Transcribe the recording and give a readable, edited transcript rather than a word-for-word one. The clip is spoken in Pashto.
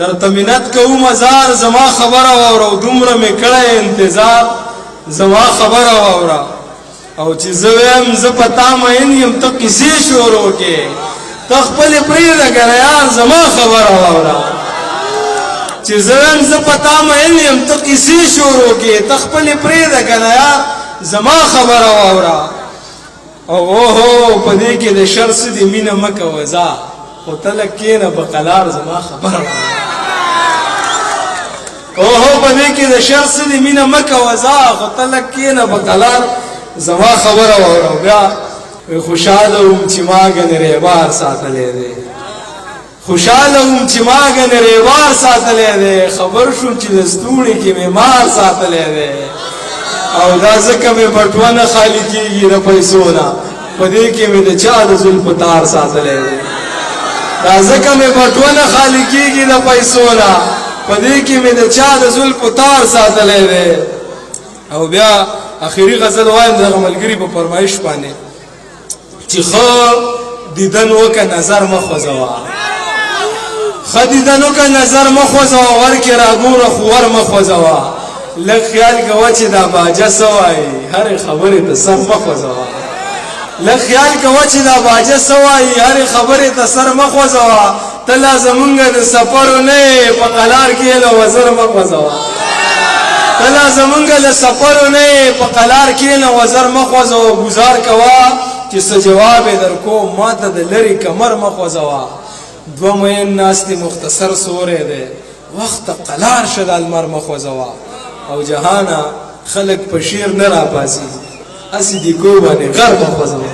در تمنت کو مزار زما خبر واورو دومره می کړه انتظار زما خبر واورا او چې زویم ز پتا مې یم ته کیسې شروع کې تخپل پرې لګره یار زما خبر واورا چې زویم ز پتا مې یم ته کیسې شروع کې تخپل پرې لګره یار زما خبر واورا او پدې کې د شر سدي مینه مکه وزا او تلکینه بقلار زما خبر اوه پدې کې د شر سدي مینه مکه وزا او تلکینه بقلار زما خبر واورا بیا خوشاله وم چې ما غنره بار ساتلې دي خوشاله وم چې ما غنره بار ساتلې دي خبر شوم چې دستوري کې مې مار ساتلې دي او دا ځکه مې بټونه خالی کېږي د پیسو نه په دې کې مې د چا د زلفو تار ساتلی دی دا ځکه مې بټونه خالی کېږي د پیسو نه په دې کې مې د چا د زلفو تار ساتلی دی او بیا اخري غزل وایم دغه ملګري په فرمایش باندې چې ښه دیدن وکړه نظر مه خوځوه ښه دیدن وکړه نظر مه خوځوه ورکې راګوره خو ور مه خوځوه لږ خیال کوه چې دا باجه څه وایي هرې خبرې ته سر مه خوځوه لږ خیال کوه چې دا باجه څه وایي هرې خبرې ته سر مه خوځوه ته لا زمونږ د سفرو نه یې په قلار کې له وزر مه خوځوه ته لا زمونږ د سفرو نه یې په قلار کې له وزر مه خوځوه ګزار کوه چې څه جواب یې در کوم ما ته د لرې کمر مه خوځوه دوه مین ناستې مختصر سوری دی وخت قلار شه د المر مه خوځوه او جهانا خلق په شیر نه راپاسي اسی دی کو باندې غر مخوځوه